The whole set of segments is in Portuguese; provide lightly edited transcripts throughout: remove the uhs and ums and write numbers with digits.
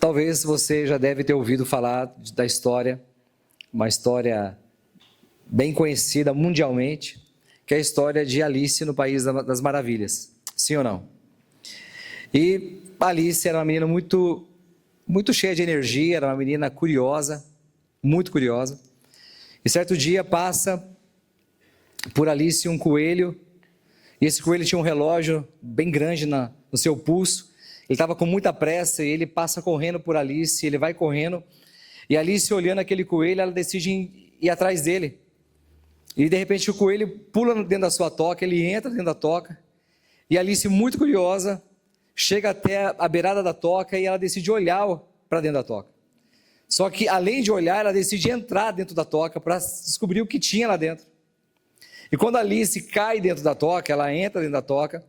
Talvez você já deve ter ouvido falar da história, uma história bem conhecida mundialmente, que é a história de Alice no País das Maravilhas. Sim ou não? E Alice era uma menina muito cheia de energia, era uma menina curiosa, muito curiosa. E certo dia passa por Alice um coelho, e esse coelho tinha um relógio bem grande no seu pulso. Ele estava com muita pressa e ele passa correndo por Alice, ele vai correndo, e Alice olhando aquele coelho, ela decide ir atrás dele. E de repente o coelho pula dentro da sua toca, ele entra dentro da toca, e Alice, muito curiosa, chega até a beirada da toca e ela decide olhar para dentro da toca. Só que além de olhar, ela decide entrar dentro da toca para descobrir o que tinha lá dentro. E quando Alice cai dentro da toca, ela entra dentro da toca,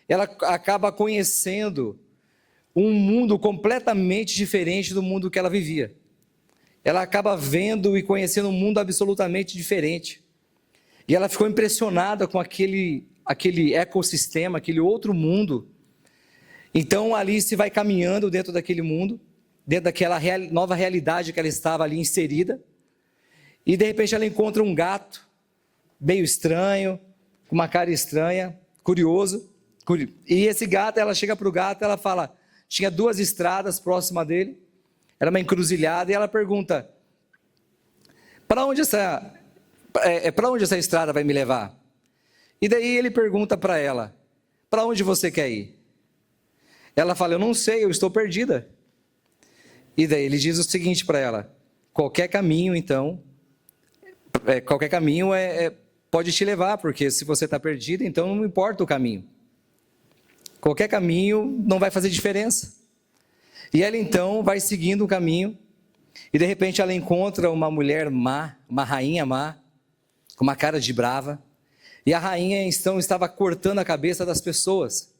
ela acaba conhecendo um mundo completamente diferente do mundo que ela vivia. Ela acaba vendo e conhecendo um mundo absolutamente diferente. E ela ficou impressionada com aquele ecossistema, aquele outro mundo. Então Alice vai caminhando dentro daquele mundo, dentro daquela nova realidade que ela estava ali inserida. E de repente ela encontra um gato, meio estranho, com uma cara estranha, curioso. E esse gato, ela chega para o gato, ela fala... Tinha 2 estradas próximas dele, era uma encruzilhada, e ela pergunta, para onde essa estrada vai me levar? E daí ele pergunta para ela, para onde você quer ir? Ela fala, eu não sei, eu estou perdida. E daí ele diz o seguinte para ela, qualquer caminho então, pode te levar, porque se você está perdida, então não importa o caminho. Qualquer caminho não vai fazer diferença. E ela então vai seguindo o caminho, e de repente ela encontra uma mulher má, uma rainha má, com uma cara de brava, e a rainha então estava cortando a cabeça das pessoas.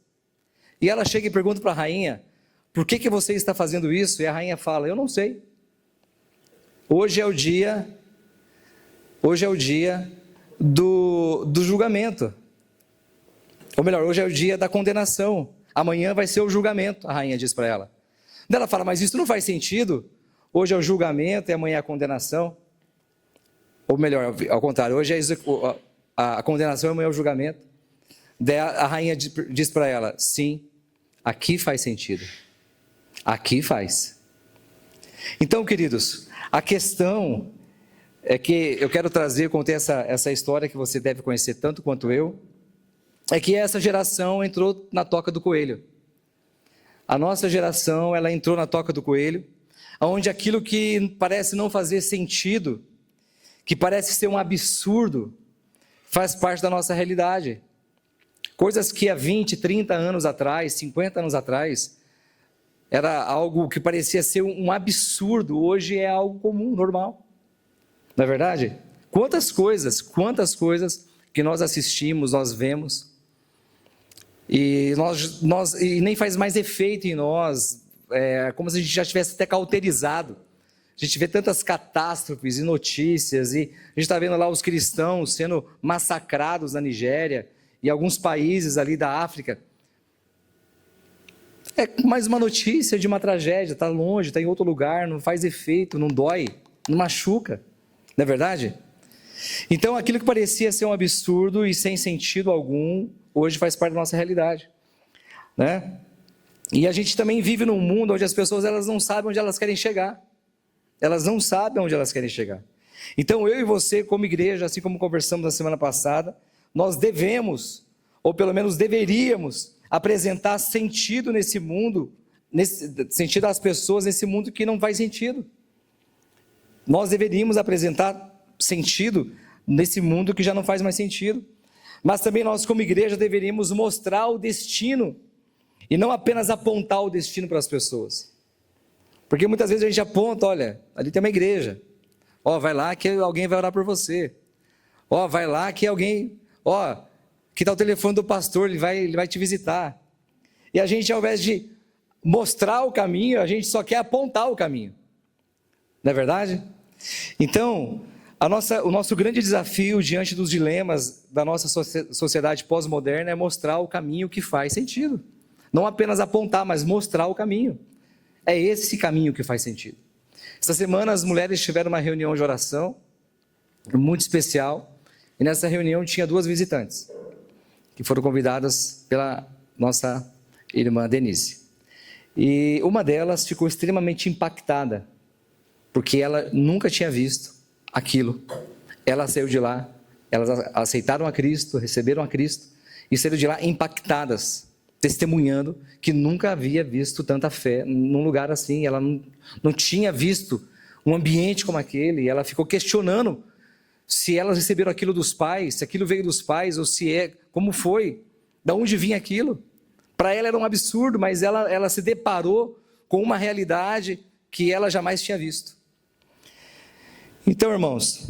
E ela chega e pergunta para a rainha, por que você está fazendo isso? E a rainha fala, eu não sei. Hoje é o dia do julgamento. Ou melhor, hoje é o dia da condenação. Amanhã vai ser o julgamento, a rainha diz para ela. Daí ela fala, mas isso não faz sentido? Hoje é o julgamento e amanhã é a condenação. Ou melhor, ao contrário, hoje é a condenação e amanhã é o julgamento. Daí a rainha diz para ela, sim, aqui faz sentido. Aqui faz. Então, queridos, a questão é que eu quero contei essa história que você deve conhecer tanto quanto eu, é que essa geração entrou na toca do coelho. A nossa geração, ela entrou na toca do coelho, onde aquilo que parece não fazer sentido, que parece ser um absurdo, faz parte da nossa realidade. Coisas que há 20, 30 anos atrás, 50 anos atrás, era algo que parecia ser um absurdo, hoje é algo comum, normal. Não é verdade? Quantas coisas que nós assistimos, nós vemos, e nem faz mais efeito em nós, como se a gente já tivesse até cauterizado. A gente vê tantas catástrofes e notícias, e a gente está vendo lá os cristãos sendo massacrados na Nigéria, e alguns países ali da África. É mais uma notícia de uma tragédia, está longe, está em outro lugar, não faz efeito, não dói, não machuca, não é verdade? Então aquilo que parecia ser um absurdo e sem sentido algum, hoje faz parte da nossa realidade, né? E a gente também vive num mundo onde as pessoas elas não sabem onde elas querem chegar. Elas não sabem onde elas querem chegar. Então eu e você, como igreja, assim como conversamos na semana passada, nós devemos, ou pelo menos deveríamos, apresentar sentido nesse mundo, sentido às pessoas nesse mundo que não faz sentido. Nós deveríamos apresentar sentido nesse mundo que já não faz mais sentido. Mas também nós, como igreja, deveríamos mostrar o destino e não apenas apontar o destino para as pessoas. Porque muitas vezes a gente aponta, olha, ali tem uma igreja, vai lá que alguém vai orar por você, vai lá que alguém, que está o telefone do pastor, ele vai te visitar. E a gente, ao invés de mostrar o caminho, a gente só quer apontar o caminho. Não é verdade? Então, o nosso grande desafio diante dos dilemas da nossa sociedade pós-moderna é mostrar o caminho que faz sentido. Não apenas apontar, mas mostrar o caminho. É esse caminho que faz sentido. Essa semana as mulheres tiveram uma reunião de oração, muito especial, e nessa reunião tinha 2 visitantes, que foram convidadas pela nossa irmã Denise. E uma delas ficou extremamente impactada, porque ela nunca tinha visto aquilo. Ela saiu de lá, elas aceitaram a Cristo, receberam a Cristo, e saíram de lá impactadas, testemunhando que nunca havia visto tanta fé num lugar assim. Ela não tinha visto um ambiente como aquele, e ela ficou questionando se elas receberam aquilo dos pais, se aquilo veio dos pais, ou se como foi, de onde vinha aquilo. Para ela era um absurdo, mas ela se deparou com uma realidade que ela jamais tinha visto. Então, irmãos,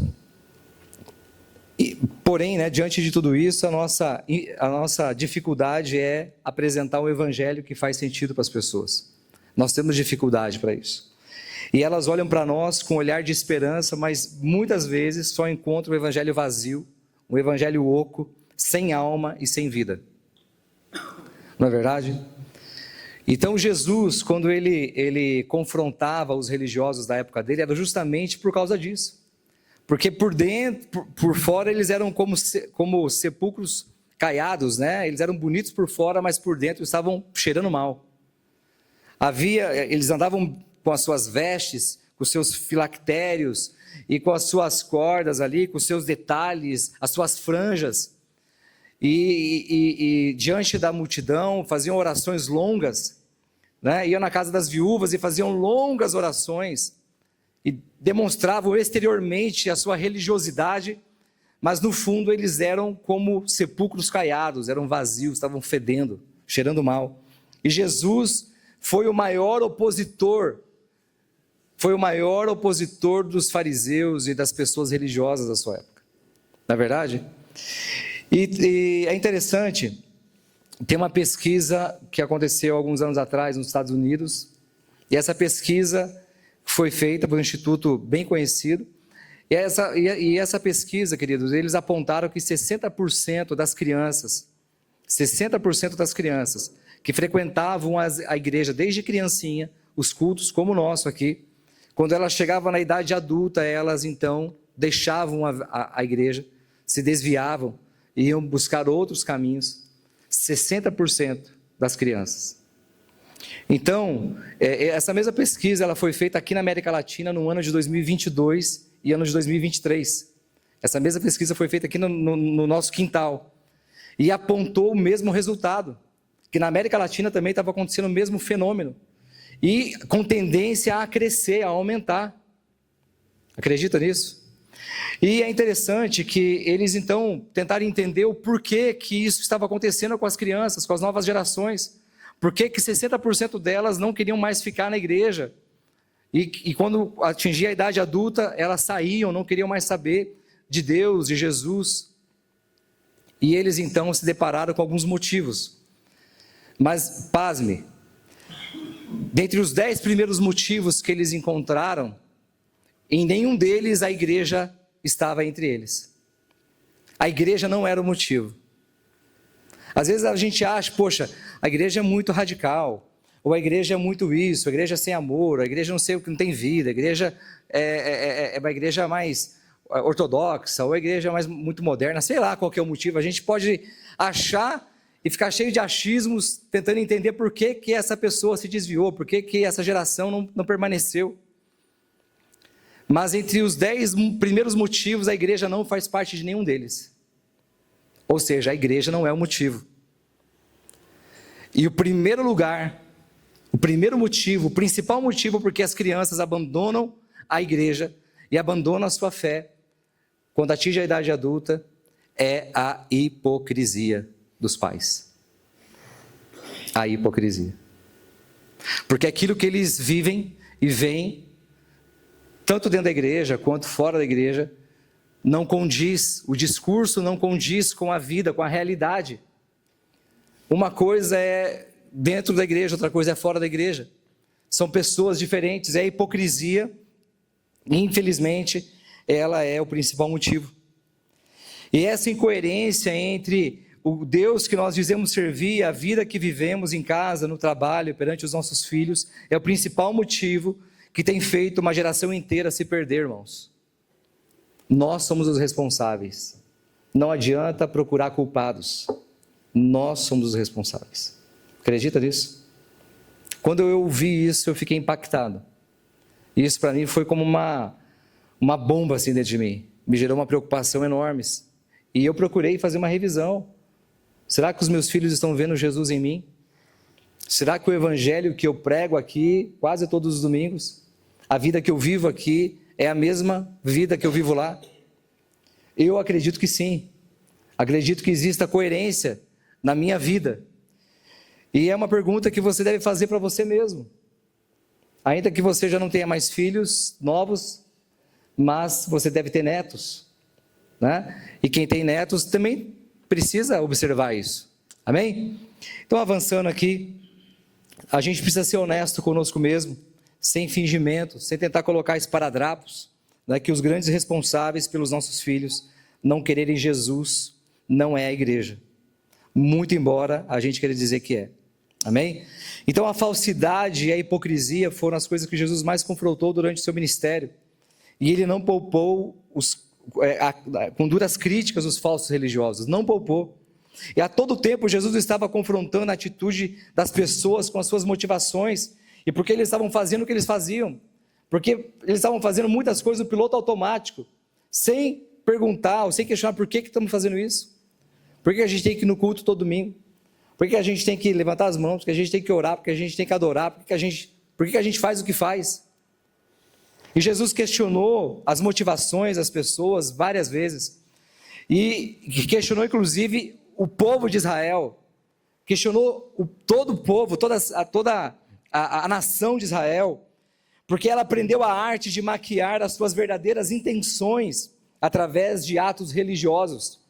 porém, diante de tudo isso, a nossa dificuldade é apresentar um evangelho que faz sentido para as pessoas. Nós temos dificuldade para isso. E elas olham para nós com um olhar de esperança, mas muitas vezes só encontram um evangelho vazio, um evangelho oco, sem alma e sem vida. Não é verdade? Então Jesus, quando ele confrontava os religiosos da época dele, era justamente por causa disso. Porque por dentro, por fora, eles eram como sepulcros caiados, Eles eram bonitos por fora, mas por dentro estavam cheirando mal. Eles andavam com as suas vestes, com os seus filactérios e com as suas cordas ali, com os seus detalhes, as suas franjas. E diante da multidão faziam orações longas, Iam na casa das viúvas e faziam longas orações e demonstravam exteriormente a sua religiosidade, mas no fundo eles eram como sepulcros caiados, eram vazios, estavam fedendo, cheirando mal. E Jesus foi o maior opositor dos fariseus e das pessoas religiosas da sua época, não é verdade? E é interessante, tem uma pesquisa que aconteceu alguns anos atrás nos Estados Unidos, e essa pesquisa foi feita por um instituto bem conhecido, e essa pesquisa, queridos, eles apontaram que 60% das crianças que frequentavam a igreja desde criancinha, os cultos como o nosso aqui, quando elas chegavam na idade adulta, elas então deixavam a igreja, se desviavam, iam buscar outros caminhos, 60% das crianças. Então, essa mesma pesquisa ela foi feita aqui na América Latina no ano de 2022 e ano de 2023. Essa mesma pesquisa foi feita aqui no nosso quintal e apontou o mesmo resultado, que na América Latina também estava acontecendo o mesmo fenômeno e com tendência a crescer, a aumentar. Acredita nisso? E é interessante que eles então tentaram entender o porquê que isso estava acontecendo com as crianças, com as novas gerações. Por que 60% delas não queriam mais ficar na igreja? E quando atingia a idade adulta, elas saíam, não queriam mais saber de Deus, de Jesus. E eles então se depararam com alguns motivos. Mas, pasme, dentre os 10 primeiros motivos que eles encontraram, em nenhum deles a igreja estava entre eles. A igreja não era o motivo. Às vezes a gente acha, poxa, a igreja é muito radical, ou a igreja é muito isso, a igreja é sem amor, a igreja não sei o que não tem vida, a igreja é uma igreja mais ortodoxa, ou a igreja mais muito moderna, sei lá qual que é o motivo. A gente pode achar e ficar cheio de achismos, tentando entender por que essa pessoa se desviou, por que essa geração não permaneceu. Mas entre os 10 primeiros motivos, a igreja não faz parte de nenhum deles. Ou seja, a igreja não é o motivo. E o primeiro lugar, o primeiro motivo, o principal motivo porque as crianças abandonam a igreja e abandonam a sua fé quando atinge a idade adulta, é a hipocrisia dos pais. A hipocrisia. Porque aquilo que eles vivem e veem, tanto dentro da igreja quanto fora da igreja, não condiz, o discurso não condiz com a vida, com a realidade. Uma coisa é dentro da igreja, outra coisa é fora da igreja. São pessoas diferentes, é a hipocrisia, e infelizmente, ela é o principal motivo. E essa incoerência entre o Deus que nós dizemos servir, a vida que vivemos em casa, no trabalho, perante os nossos filhos, é o principal motivo que tem feito uma geração inteira se perder, irmãos. Nós somos os responsáveis. Não adianta procurar culpados. Nós somos os responsáveis. Acredita nisso? Quando eu ouvi isso, eu fiquei impactado. E isso para mim foi como uma bomba assim dentro de mim. Me gerou uma preocupação enorme. E eu procurei fazer uma revisão. Será que os meus filhos estão vendo Jesus em mim? Será que o evangelho que eu prego aqui, quase todos os domingos, a vida que eu vivo aqui, é a mesma vida que eu vivo lá? Eu acredito que sim. Acredito que exista coerência na minha vida. E é uma pergunta que você deve fazer para você mesmo. Ainda que você já não tenha mais filhos novos, mas você deve ter netos, né? E quem tem netos também precisa observar isso. Amém? Então, avançando aqui, a gente precisa ser honesto conosco mesmo, sem fingimento, sem tentar colocar esparadrapos, né, que os grandes responsáveis pelos nossos filhos não quererem Jesus não é a igreja. Muito embora a gente queira dizer que é. Amém? Então a falsidade e a hipocrisia foram as coisas que Jesus mais confrontou durante o seu ministério. E ele não poupou com duras críticas os falsos religiosos, não poupou. E a todo tempo Jesus estava confrontando a atitude das pessoas com as suas motivações, e porque eles estavam fazendo o que eles faziam, porque eles estavam fazendo muitas coisas no piloto automático, sem perguntar ou sem questionar por que estamos fazendo isso, por que a gente tem que ir no culto todo domingo, por que a gente tem que levantar as mãos, por que a gente tem que orar, por que a gente tem que adorar, por que a gente faz o que faz. E Jesus questionou as motivações das pessoas várias vezes, e questionou inclusive o povo de Israel, questionou todo o povo, toda a nação de Israel, porque ela aprendeu a arte de maquiar as suas verdadeiras intenções através de atos religiosos.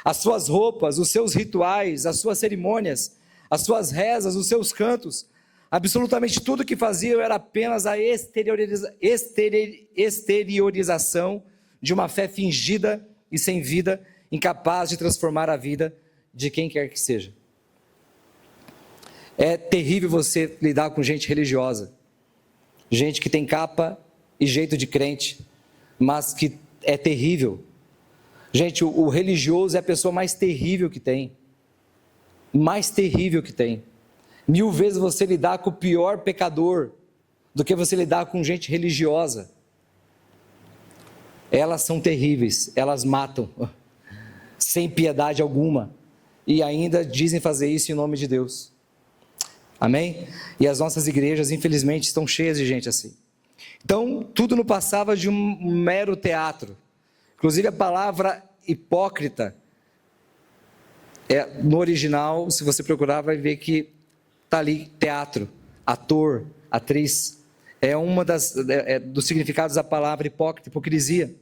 As suas roupas, os seus rituais, as suas cerimônias, as suas rezas, os seus cantos, absolutamente tudo que faziam era apenas a exteriorização de uma fé fingida e sem vida, incapaz de transformar a vida de quem quer que seja. É terrível você lidar com gente religiosa, gente que tem capa e jeito de crente, mas que é terrível. Gente, o religioso é a pessoa mais terrível que tem. Mais terrível que tem. 1000 vezes você lidar com o pior pecador do que você lidar com gente religiosa. Elas são terríveis, elas matam, sem piedade alguma, e ainda dizem fazer isso em nome de Deus. Amém? E as nossas igrejas, infelizmente, estão cheias de gente assim. Então, tudo não passava de um mero teatro. Inclusive a palavra hipócrita, no original, se você procurar, vai ver que está ali teatro, ator, atriz. É uma dos significados da palavra hipócrita, hipocrisia.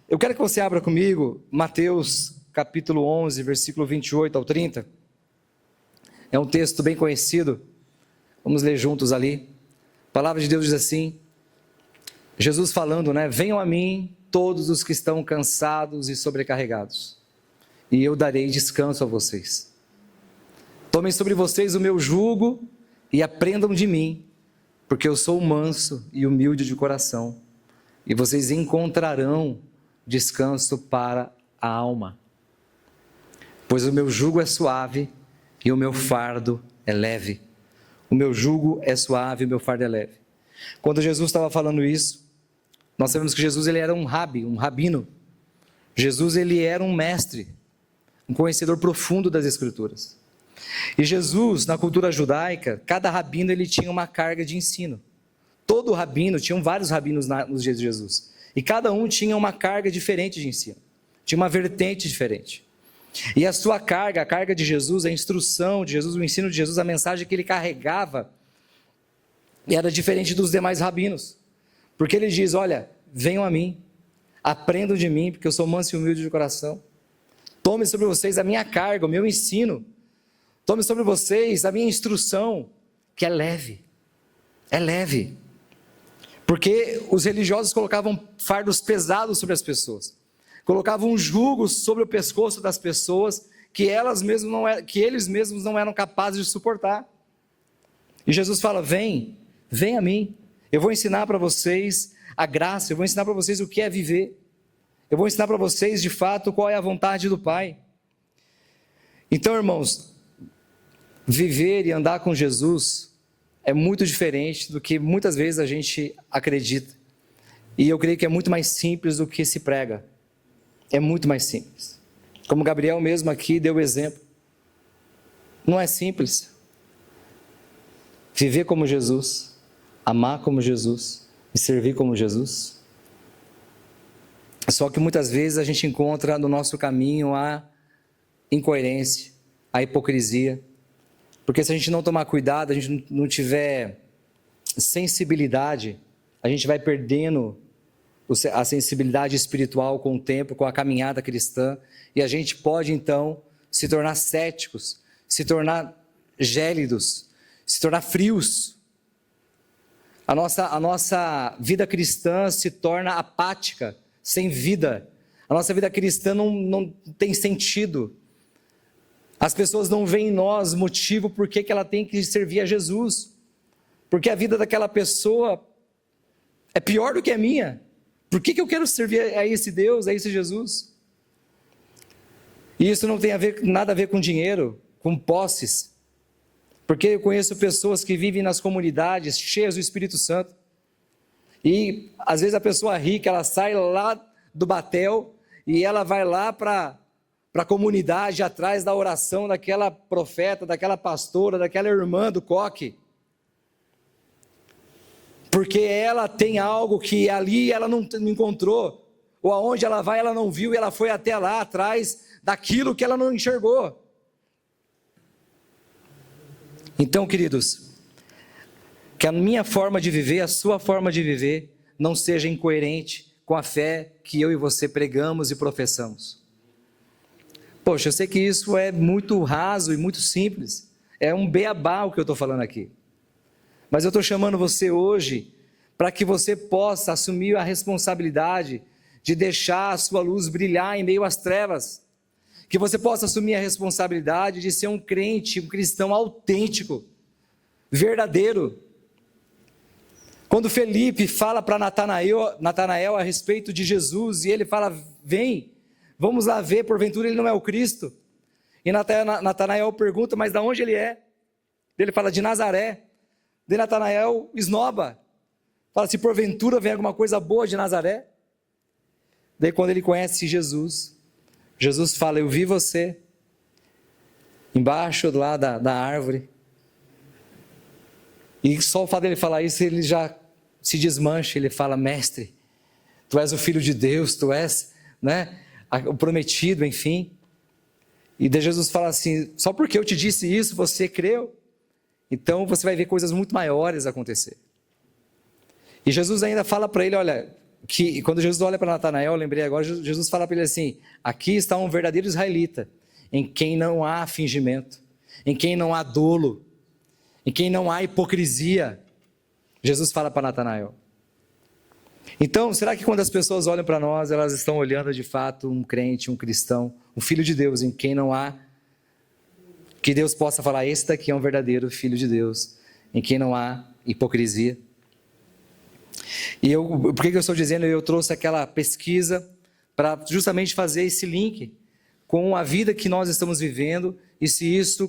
Eu quero que você abra comigo Mateus capítulo 11, versículo 28 ao 30. É um texto bem conhecido. Vamos ler juntos ali. A palavra de Deus diz assim, Jesus falando, né? Venham a mim todos os que estão cansados e sobrecarregados, e eu darei descanso a vocês. Tomem sobre vocês o meu jugo e aprendam de mim, porque eu sou manso e humilde de coração, e vocês encontrarão descanso para a alma. Pois o meu jugo é suave e o meu fardo é leve. O meu jugo é suave e o meu fardo é leve. Quando Jesus estava falando isso, nós sabemos que Jesus ele era um rabino. Jesus ele era um mestre, um conhecedor profundo das Escrituras. E Jesus, na cultura judaica, cada rabino ele tinha uma carga de ensino. Todo rabino, tinham vários rabinos nos dias de Jesus. E cada um tinha uma carga diferente de ensino. Tinha uma vertente diferente. E a sua carga, a carga de Jesus, a instrução de Jesus, o ensino de Jesus, a mensagem que ele carregava, era diferente dos demais rabinos. Porque ele diz, olha, venham a mim, aprendam de mim, porque eu sou manso e humilde de coração. Tome sobre vocês a minha carga, o meu ensino. Tome sobre vocês a minha instrução, que é leve. É leve. Porque os religiosos colocavam fardos pesados sobre as pessoas. Colocavam um jugo sobre o pescoço das pessoas que eles mesmos não eram capazes de suportar. E Jesus fala: vem a mim, eu vou ensinar para vocês a graça, eu vou ensinar para vocês o que é viver, eu vou ensinar para vocês de fato qual é a vontade do Pai. Então, irmãos, viver e andar com Jesus é muito diferente do que muitas vezes a gente acredita. E eu creio que é muito mais simples do que se prega. É muito mais simples. Como Gabriel mesmo aqui deu o exemplo. Não é simples. Viver como Jesus, amar como Jesus e servir como Jesus. Só que muitas vezes a gente encontra no nosso caminho a incoerência, a hipocrisia. Porque se a gente não tomar cuidado, a gente não tiver sensibilidade, a gente vai perdendo a sensibilidade espiritual com o tempo, com a caminhada cristã, e a gente pode então se tornar céticos, se tornar gélidos, se tornar frios. A nossa vida cristã se torna apática, sem vida. A nossa vida cristã não tem sentido. As pessoas não veem em nós motivo por que ela tem que servir a Jesus. Porque a vida daquela pessoa é pior do que a minha. Por que eu quero servir a esse Deus, a esse Jesus? E isso não tem nada a ver com dinheiro, com posses. Porque eu conheço pessoas que vivem nas comunidades cheias do Espírito Santo. E às vezes a pessoa rica, ela sai lá do batel e ela vai lá para a comunidade atrás da oração daquela profeta, daquela pastora, daquela irmã do coque. Porque ela tem algo que ali ela não encontrou, ou aonde ela vai ela não viu, e ela foi até lá atrás daquilo que ela não enxergou. Então, queridos, que a minha forma de viver, a sua forma de viver, não seja incoerente com a fé que eu e você pregamos e professamos. Poxa, eu sei que isso é muito raso e muito simples, é um beabá o que eu estou falando aqui. Mas eu estou chamando você hoje para que você possa assumir a responsabilidade de deixar a sua luz brilhar em meio às trevas. Que você possa assumir a responsabilidade de ser um crente, um cristão autêntico, verdadeiro. Quando Felipe fala para Natanael a respeito de Jesus, e ele fala: vem, vamos lá ver, porventura ele não é o Cristo. E Natanael pergunta: mas de onde ele é? Ele fala: de Nazaré. De Natanael esnoba, fala: se porventura vem alguma coisa boa de Nazaré. Daí quando ele conhece Jesus fala: eu vi você embaixo lá da árvore. E só o fato dele falar isso, ele já se desmancha. Ele fala: mestre, tu és o Filho de Deus, tu és, né, o prometido, enfim. E daí Jesus fala assim: só porque eu te disse isso, você creu? Então você vai ver coisas muito maiores acontecer. E Jesus ainda fala para ele, olha, que quando Jesus olha para Natanael, eu lembrei agora, Jesus fala para ele assim: aqui está um verdadeiro israelita, em quem não há fingimento, em quem não há dolo, em quem não há hipocrisia. Jesus fala para Natanael. Então, será que quando as pessoas olham para nós, elas estão olhando de fato um crente, um cristão, um filho de Deus, em quem não há, que Deus possa falar: esse daqui é um verdadeiro filho de Deus, em quem não há hipocrisia? E por que eu estou dizendo? Eu trouxe aquela pesquisa para justamente fazer esse link com a vida que nós estamos vivendo, e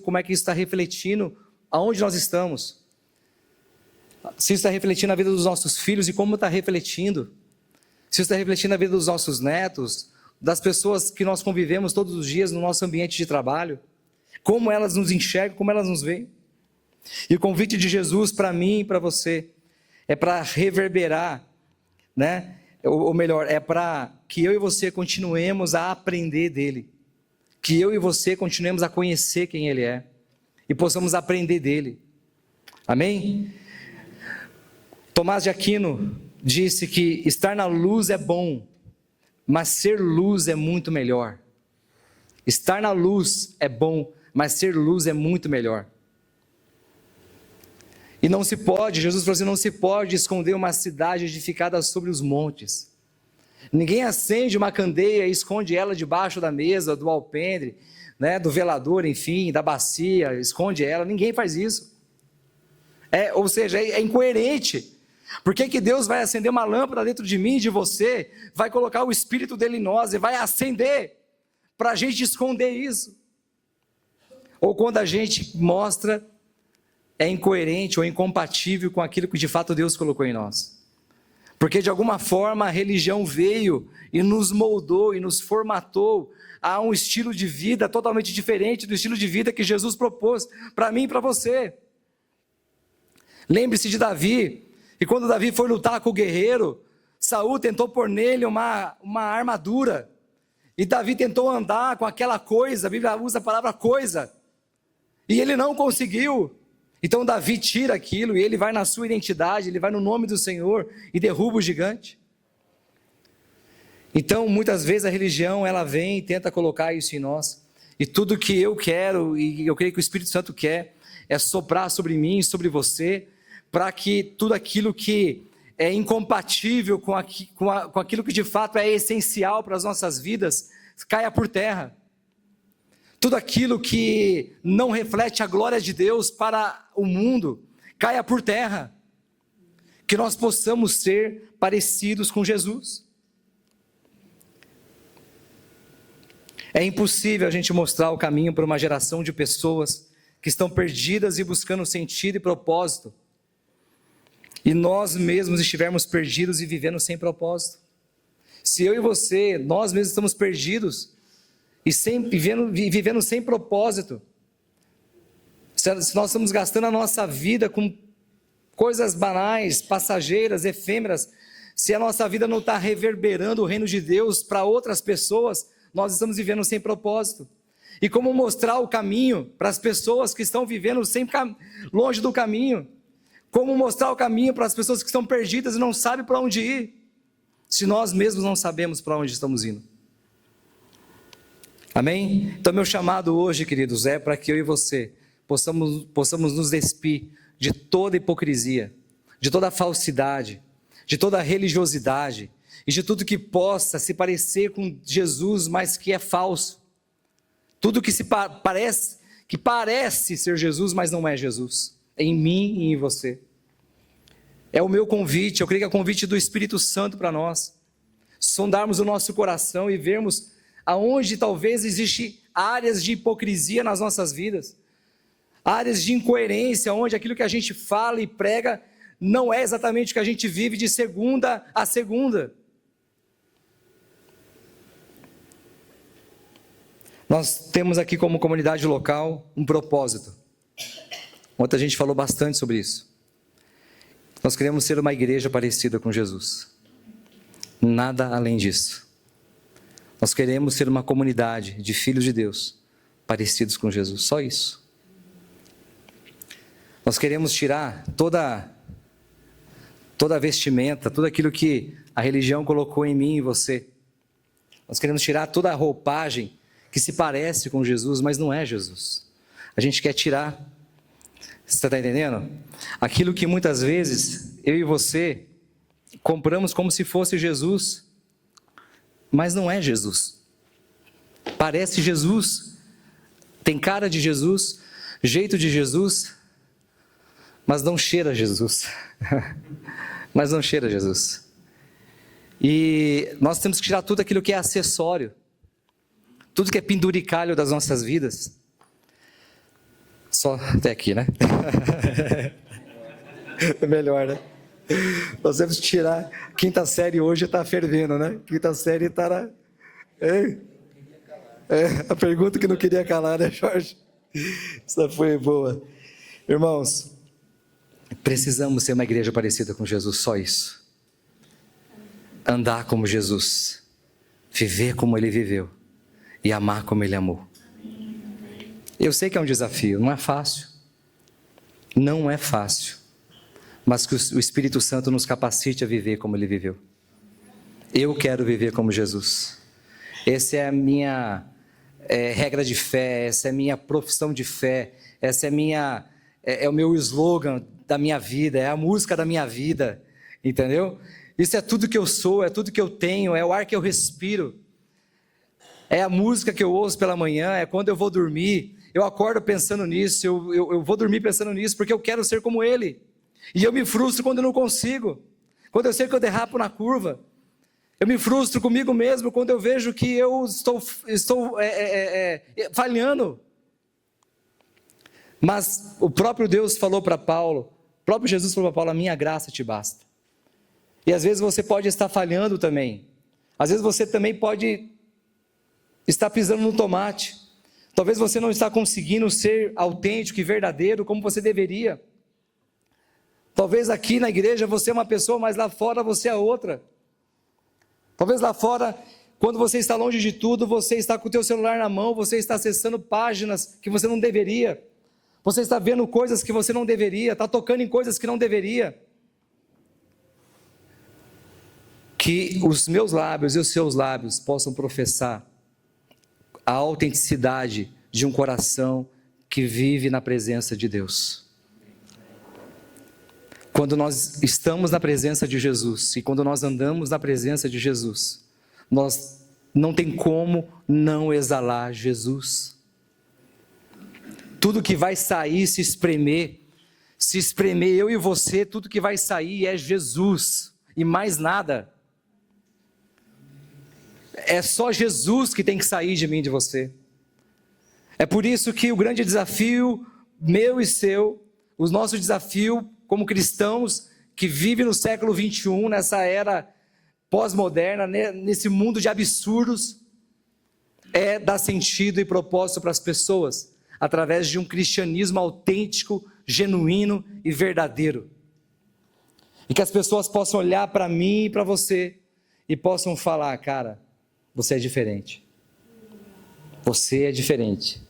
como é que isso está refletindo aonde nós estamos. Se isso está refletindo na vida dos nossos filhos e como está refletindo. Se isso está refletindo na vida dos nossos netos, das pessoas que nós convivemos todos os dias no nosso ambiente de trabalho. Como elas nos enxergam, como elas nos veem. E o convite de Jesus para mim e para você é para reverberar, né? Ou melhor, é para que eu e você continuemos a aprender dele. Que eu e você continuemos a conhecer quem ele é. E possamos aprender dele. Amém? Tomás de Aquino disse que estar na luz é bom, mas ser luz é muito melhor. Estar na luz é bom, mas ser luz é muito melhor. E não se pode, Jesus falou assim, não se pode esconder uma cidade edificada sobre os montes. Ninguém acende uma candeia e esconde ela debaixo da mesa, do alpendre, né, do velador, enfim, da bacia, esconde ela. Ninguém faz isso. Ou seja, é incoerente. Por que Deus vai acender uma lâmpada dentro de mim e de você, vai colocar o Espírito dele em nós e vai acender para a gente esconder isso? Ou quando a gente mostra, é incoerente ou incompatível com aquilo que de fato Deus colocou em nós. Porque de alguma forma a religião veio e nos moldou e nos formatou a um estilo de vida totalmente diferente do estilo de vida que Jesus propôs para mim e para você. Lembre-se de Davi, e quando Davi foi lutar com o guerreiro, Saul tentou pôr nele uma armadura, e Davi tentou andar com aquela coisa, a Bíblia usa a palavra coisa, e ele não conseguiu. Então Davi tira aquilo, e ele vai na sua identidade, ele vai no nome do Senhor, e derruba o gigante. Então muitas vezes a religião, ela vem e tenta colocar isso em nós, e tudo que eu quero, e eu creio que o Espírito Santo quer, é soprar sobre mim e sobre você, para que tudo aquilo que é incompatível com aquilo que de fato é essencial para as nossas vidas, caia por terra. Tudo aquilo que não reflete a glória de Deus para o mundo, caia por terra. Que nós possamos ser parecidos com Jesus. É impossível a gente mostrar o caminho para uma geração de pessoas que estão perdidas e buscando sentido e propósito, e nós mesmos estivermos perdidos e vivendo sem propósito. Se eu e você, nós mesmos estamos perdidos e vivendo sem propósito, se nós estamos gastando a nossa vida com coisas banais, passageiras, efêmeras, se a nossa vida não está reverberando o reino de Deus para outras pessoas, nós estamos vivendo sem propósito. E como mostrar o caminho para as pessoas que estão vivendo longe do caminho? Como mostrar o caminho para as pessoas que estão perdidas e não sabem para onde ir, se nós mesmos não sabemos para onde estamos indo? Amém? Então meu chamado hoje, queridos, é para que eu e você possamos nos despir de toda hipocrisia, de toda falsidade, de toda religiosidade e de tudo que possa se parecer com Jesus, mas que é falso. Tudo que parece ser Jesus, mas não é Jesus. Em mim e em você. É o meu convite, eu creio que é o convite do Espírito Santo para nós. Sondarmos o nosso coração e vermos aonde talvez existem áreas de hipocrisia nas nossas vidas. Áreas de incoerência, onde aquilo que a gente fala e prega não é exatamente o que a gente vive de segunda a segunda. Nós temos aqui como comunidade local um propósito. Ontem a gente falou bastante sobre isso. Nós queremos ser uma igreja parecida com Jesus. Nada além disso. Nós queremos ser uma comunidade de filhos de Deus parecidos com Jesus. Só isso. Nós queremos tirar toda a vestimenta, tudo aquilo que a religião colocou em mim e em você. Nós queremos tirar toda a roupagem que se parece com Jesus, mas não é Jesus. A gente quer tirar. Você está entendendo? Aquilo que muitas vezes eu e você compramos como se fosse Jesus, mas não é Jesus. Parece Jesus, tem cara de Jesus, jeito de Jesus, mas não cheira Jesus. Mas não cheira Jesus. E nós temos que tirar tudo aquilo que é acessório, tudo que é penduricalho das nossas vidas. Só até aqui, né? É melhor, né? Nós temos que tirar. Quinta série hoje está fervendo, né? Quinta série está... a pergunta que não queria calar, né, Jorge? Essa foi boa. Irmãos, precisamos ser uma igreja parecida com Jesus, só isso. Andar como Jesus, viver como Ele viveu e amar como Ele amou. Eu sei que é um desafio, não é fácil. Não é fácil. Mas que o Espírito Santo nos capacite a viver como Ele viveu. Eu quero viver como Jesus. Essa é a minha regra de fé, essa é a minha profissão de fé, essa é o meu slogan da minha vida, é a música da minha vida, entendeu? Isso é tudo que eu sou, é tudo que eu tenho, é o ar que eu respiro. é a música que eu ouço pela manhã, é quando eu vou dormir, eu acordo pensando nisso, eu vou dormir pensando nisso, porque eu quero ser como Ele. E eu me frustro quando eu não consigo, quando eu sei que eu derrapo na curva. Eu me frustro comigo mesmo quando eu vejo que eu estou falhando. Mas o próprio Deus falou para Paulo, o próprio Jesus falou para Paulo, a minha graça te basta. E às vezes você pode estar falhando também. Às vezes você também pode estar pisando no tomate. Talvez você não está conseguindo ser autêntico e verdadeiro como você deveria. Talvez aqui na igreja você é uma pessoa, mas lá fora você é outra. Talvez lá fora, quando você está longe de tudo, você está com o teu celular na mão, você está acessando páginas que você não deveria. Você está vendo coisas que você não deveria, está tocando em coisas que não deveria. Que os meus lábios e os seus lábios possam professar a autenticidade de um coração que vive na presença de Deus. Quando nós estamos na presença de Jesus e quando nós andamos na presença de Jesus, nós não tem como não exalar Jesus. Tudo que vai sair, se espremer, eu e você, tudo que vai sair é Jesus e mais nada. É só Jesus que tem que sair de mim e de você. É por isso que o grande desafio meu e seu, o nosso desafio como cristãos que vivem no século 21, nessa era pós-moderna, nesse mundo de absurdos, é dar sentido e propósito para as pessoas, através de um cristianismo autêntico, genuíno e verdadeiro. E que as pessoas possam olhar para mim e para você e possam falar, cara, você é diferente. Você é diferente.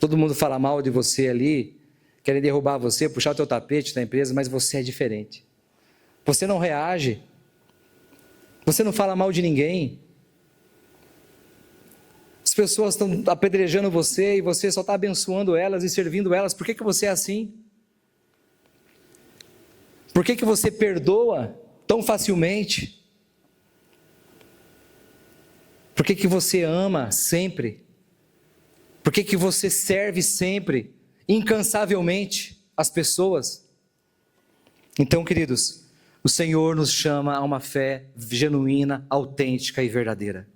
Todo mundo fala mal de você ali, querem derrubar você, puxar o teu tapete da empresa, mas você é diferente. Você não reage. Você não fala mal de ninguém. As pessoas estão apedrejando você e você só está abençoando elas e servindo elas. Por que você é assim? Por que você perdoa tão facilmente? Por que você ama sempre? Por que você serve sempre, incansavelmente, as pessoas? Então, queridos, o Senhor nos chama a uma fé genuína, autêntica e verdadeira.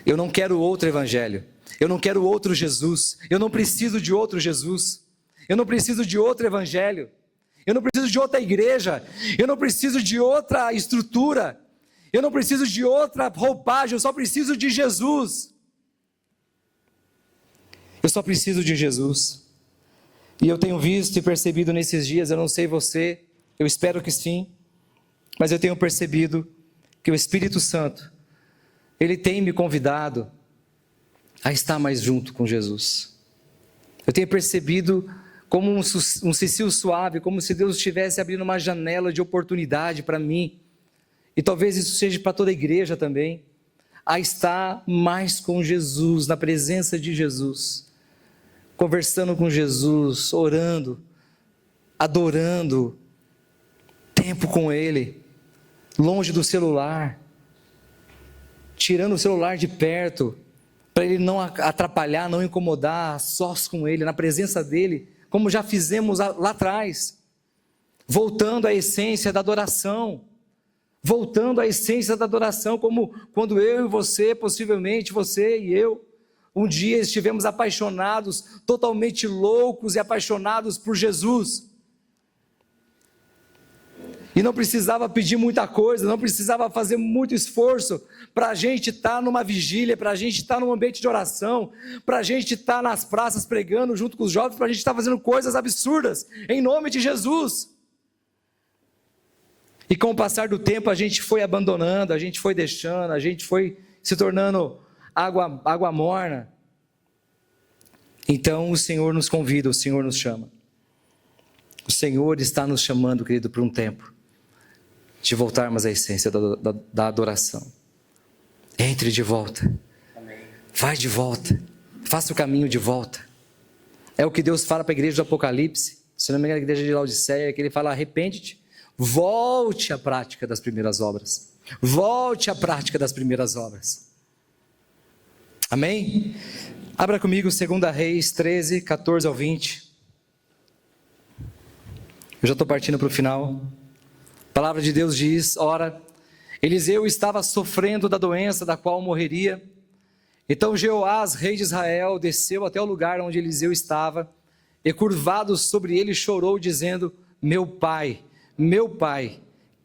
Eu não quero outro evangelho, eu não quero outro Jesus, eu não preciso de outro Jesus, eu não preciso de outro evangelho, eu não preciso de outra igreja, eu não preciso de outra estrutura, eu não preciso de outra roupagem, eu só preciso de Jesus. Eu só preciso de Jesus. E eu tenho visto e percebido nesses dias, eu não sei você, eu espero que sim, mas eu tenho percebido que o Espírito Santo, Ele tem me convidado a estar mais junto com Jesus. Eu tenho percebido como um cicil suave, como se Deus estivesse abrindo uma janela de oportunidade para mim, e talvez isso seja para toda a igreja também, a estar mais com Jesus, na presença de Jesus, conversando com Jesus, orando, adorando, tempo com Ele, longe do celular, tirando o celular de perto, para ele não atrapalhar, não incomodar, sós com Ele, na presença dEle, como já fizemos lá atrás, voltando à essência da adoração, como quando eu e você, possivelmente você e eu, um dia estivemos apaixonados, totalmente loucos e apaixonados por Jesus. E não precisava pedir muita coisa, não precisava fazer muito esforço para a gente estar numa vigília, para a gente estar num ambiente de oração, para a gente estar nas praças pregando junto com os jovens, para a gente estar fazendo coisas absurdas, em nome de Jesus. E com o passar do tempo a gente foi abandonando, a gente foi deixando, a gente foi se tornando água morna. Então o Senhor nos convida, o Senhor nos chama. O Senhor está nos chamando, querido, para um tempo de voltarmos à essência da adoração. Entre de volta. Vai de volta. Faça o caminho de volta. É o que Deus fala para a igreja do Apocalipse, se não me engano, a igreja de Laodiceia, que Ele fala, arrepende-te, volte à prática das primeiras obras. Volte à prática das primeiras obras. Amém? Abra comigo 2 Reis 13, 14 ao 20. Eu já estou partindo para o final. A palavra de Deus diz: ora, Eliseu estava sofrendo da doença da qual morreria. Então Jeoás, rei de Israel, desceu até o lugar onde Eliseu estava, e curvado sobre ele chorou, dizendo: meu pai,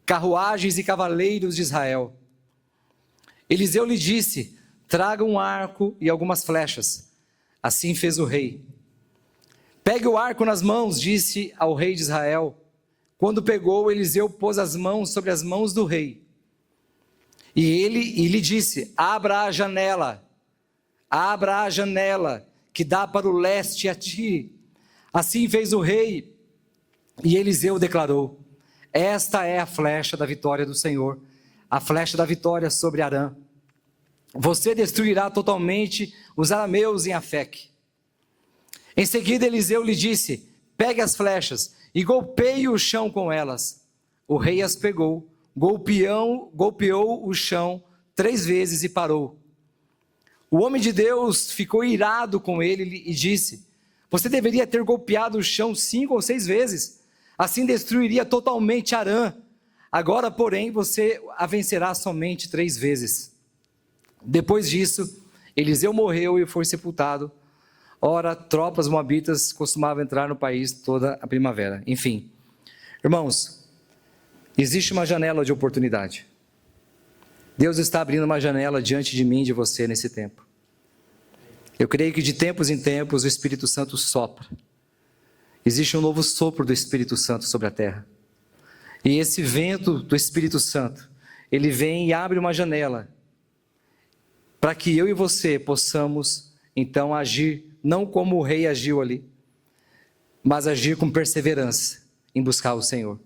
carruagens e cavaleiros de Israel. Eliseu lhe disse: traga um arco e algumas flechas. Assim fez o rei. Pegue o arco nas mãos, disse ao rei de Israel. Quando pegou, Eliseu pôs as mãos sobre as mãos do rei. E lhe disse: abra a janela que dá para o leste a ti. Assim fez o rei, e Eliseu declarou: esta é a flecha da vitória do Senhor, a flecha da vitória sobre Arã. Você destruirá totalmente os arameus em Afeque. Em seguida Eliseu lhe disse: pegue as flechas e golpeie o chão com elas. O rei as pegou, golpeou o chão 3 vezes e parou. O homem de Deus ficou irado com ele e disse: você deveria ter golpeado o chão 5 ou 6 vezes, assim destruiria totalmente Arã. Agora, porém, você a vencerá somente 3 vezes. Depois disso, Eliseu morreu e foi sepultado. Ora, tropas moabitas costumavam entrar no país toda a primavera. Enfim, irmãos, existe uma janela de oportunidade. Deus está abrindo uma janela diante de mim e de você nesse tempo. Eu creio que de tempos em tempos o Espírito Santo sopra. Existe um novo sopro do Espírito Santo sobre a terra. E esse vento do Espírito Santo, ele vem e abre uma janela para que eu e você possamos então agir, não como o rei agiu ali, mas agir com perseverança em buscar o Senhor.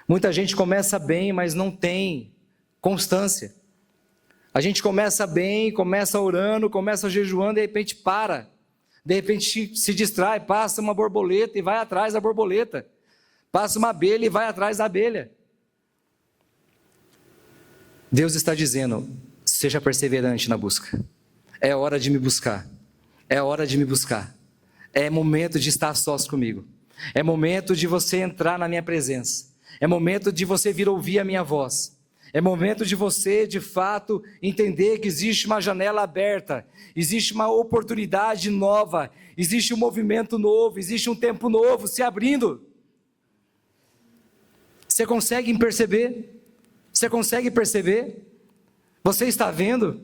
Muita gente começa bem, mas não tem constância. A gente começa bem, começa orando, começa jejuando, de repente para. De repente se distrai, passa uma borboleta e vai atrás da borboleta. Passa uma abelha e vai atrás da abelha. Deus está dizendo: seja perseverante na busca. É hora de me buscar. É hora de me buscar. É momento de estar sós comigo. É momento de você entrar na minha presença. É momento de você vir ouvir a minha voz. É momento de você, de fato, entender que existe uma janela aberta, existe uma oportunidade nova, existe um movimento novo, existe um tempo novo se abrindo. Você consegue perceber? Você consegue perceber? Você está vendo?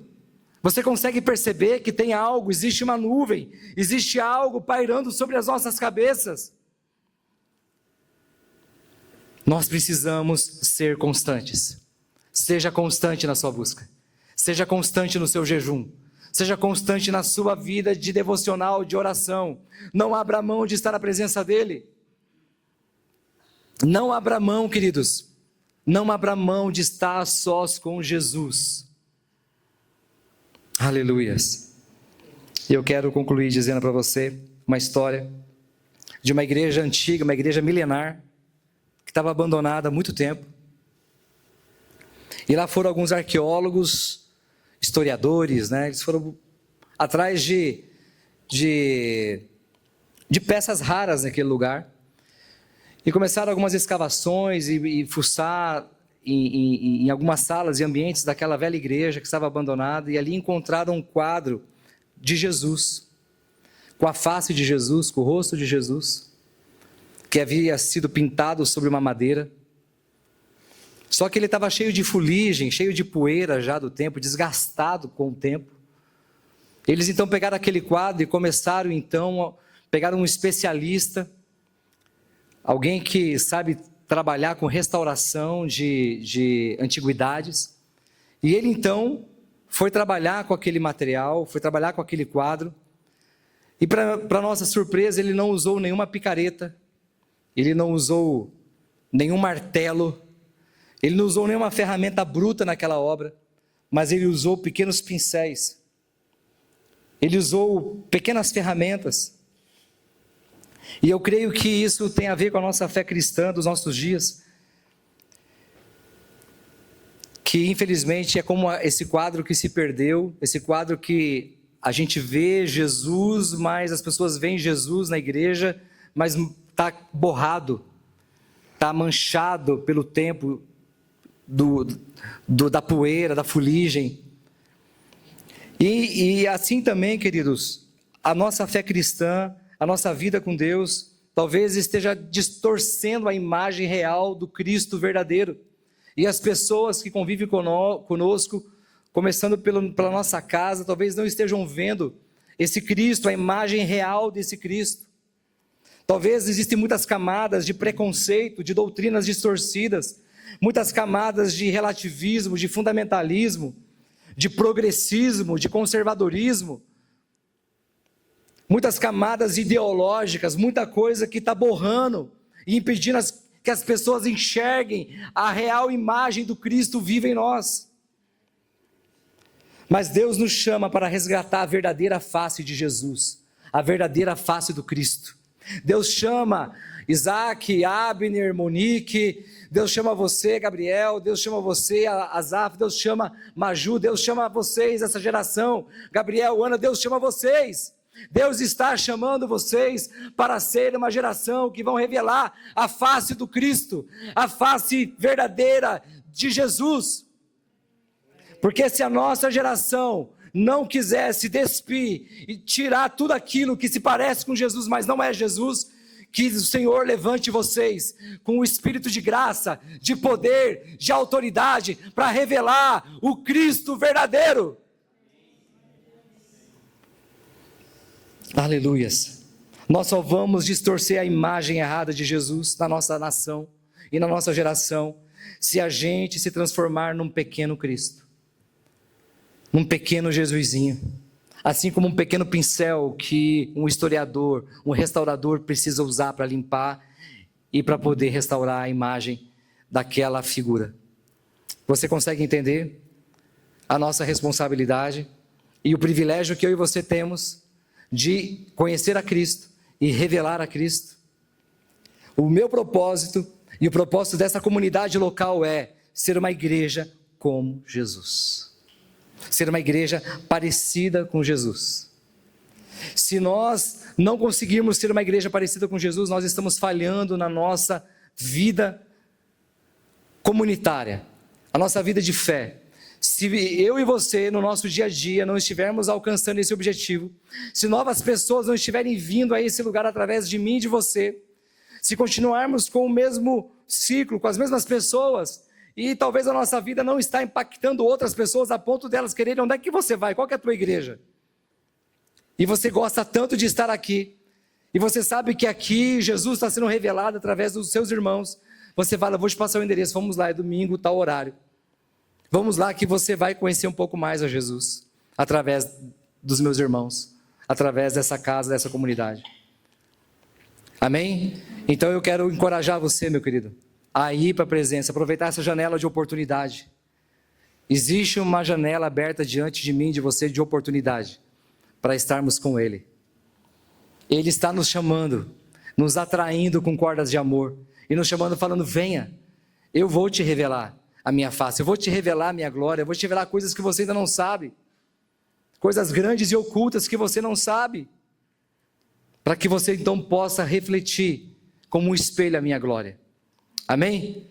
Você consegue perceber que tem algo, existe uma nuvem, existe algo pairando sobre as nossas cabeças? Nós precisamos ser constantes. Seja constante na sua busca. Seja constante no seu jejum. Seja constante na sua vida de devocional, de oração. Não abra mão de estar na presença dEle. Não abra mão, queridos. Não abra mão de estar a sós com Jesus. Aleluias. E eu quero concluir dizendo para você uma história de uma igreja antiga, uma igreja milenar, que estava abandonada há muito tempo. E lá foram alguns arqueólogos, historiadores, né? Eles foram atrás de peças raras naquele lugar. E começaram algumas escavações e fuçar em algumas salas e ambientes daquela velha igreja que estava abandonada. E ali encontraram um quadro de Jesus, com a face de Jesus, com o rosto de Jesus, que havia sido pintado sobre uma madeira. Só que ele estava cheio de fuligem, cheio de poeira já do tempo, desgastado com o tempo. Eles então pegaram aquele quadro e começaram então, pegaram um especialista, alguém que sabe trabalhar com restauração de antiguidades. E ele então foi trabalhar com aquele material, foi trabalhar com aquele quadro. E para nossa surpresa, ele não usou nenhuma picareta, ele não usou nenhum martelo, ele não usou nenhuma ferramenta bruta naquela obra, mas ele usou pequenos pincéis. Ele usou pequenas ferramentas. E eu creio que isso tem a ver com a nossa fé cristã dos nossos dias. que infelizmente é como esse quadro que se perdeu, esse quadro que a gente vê Jesus, mas as pessoas veem Jesus na igreja, mas está borrado, está manchado pelo tempo da poeira, da fuligem. E assim também, queridos, a nossa fé cristã, a nossa vida com Deus, talvez esteja distorcendo a imagem real do Cristo verdadeiro. E as pessoas que convivem conosco, começando pela nossa casa, talvez não estejam vendo esse Cristo, a imagem real desse Cristo. Talvez existem muitas camadas de preconceito, de doutrinas distorcidas, muitas camadas de relativismo, de fundamentalismo, de progressismo, de conservadorismo, muitas camadas ideológicas, muita coisa que está borrando e impedindo que as pessoas enxerguem a real imagem do Cristo vivo em nós. Mas Deus nos chama para resgatar a verdadeira face de Jesus, a verdadeira face do Cristo. Deus chama Isaac, Abner, Monique, Deus chama você, Gabriel, Deus chama você, Azaf, Deus chama Maju, Deus chama vocês, essa geração, Gabriel, Ana, Deus chama vocês. Deus está chamando vocês para ser uma geração que vão revelar a face do Cristo, a face verdadeira de Jesus. Porque se a nossa geração não quiser se despir e tirar tudo aquilo que se parece com Jesus, mas não é Jesus, que o Senhor levante vocês com o espírito de graça, de poder, de autoridade, para revelar o Cristo verdadeiro. Aleluias. Nós só vamos distorcer a imagem errada de Jesus na nossa nação e na nossa geração se a gente se transformar num pequeno Cristo, num pequeno Jesusinho, assim como um pequeno pincel que um historiador, um restaurador precisa usar para limpar e para poder restaurar a imagem daquela figura. Você consegue entender a nossa responsabilidade e o privilégio que eu e você temos de conhecer a Cristo e revelar a Cristo? O meu propósito e o propósito dessa comunidade local é ser uma igreja como Jesus. Ser uma igreja parecida com Jesus. Se nós não conseguirmos ser uma igreja parecida com Jesus, nós estamos falhando na nossa vida comunitária, a nossa vida de fé. Se eu e você, no nosso dia a dia, não estivermos alcançando esse objetivo, se novas pessoas não estiverem vindo a esse lugar através de mim e de você, se continuarmos com o mesmo ciclo, com as mesmas pessoas, e talvez a nossa vida não está impactando outras pessoas a ponto delas quererem, onde é que você vai? Qual que é a tua igreja? E você gosta tanto de estar aqui, e você sabe que aqui Jesus está sendo revelado através dos seus irmãos, você fala, vou te passar o endereço, vamos lá, é domingo, tal horário. Vamos lá que você vai conhecer um pouco mais a Jesus, através dos meus irmãos, através dessa casa, dessa comunidade. Amém? Então eu quero encorajar você, meu querido, a ir para a presença, aproveitar essa janela de oportunidade. Existe uma janela aberta diante de mim e de você de oportunidade, para estarmos com Ele. Ele está nos chamando, nos atraindo com cordas de amor, e nos chamando falando, venha, eu vou te revelar a minha face, eu vou te revelar a minha glória, eu vou te revelar coisas que você ainda não sabe, coisas grandes e ocultas que você não sabe, para que você então possa refletir como um espelho a minha glória. Amém?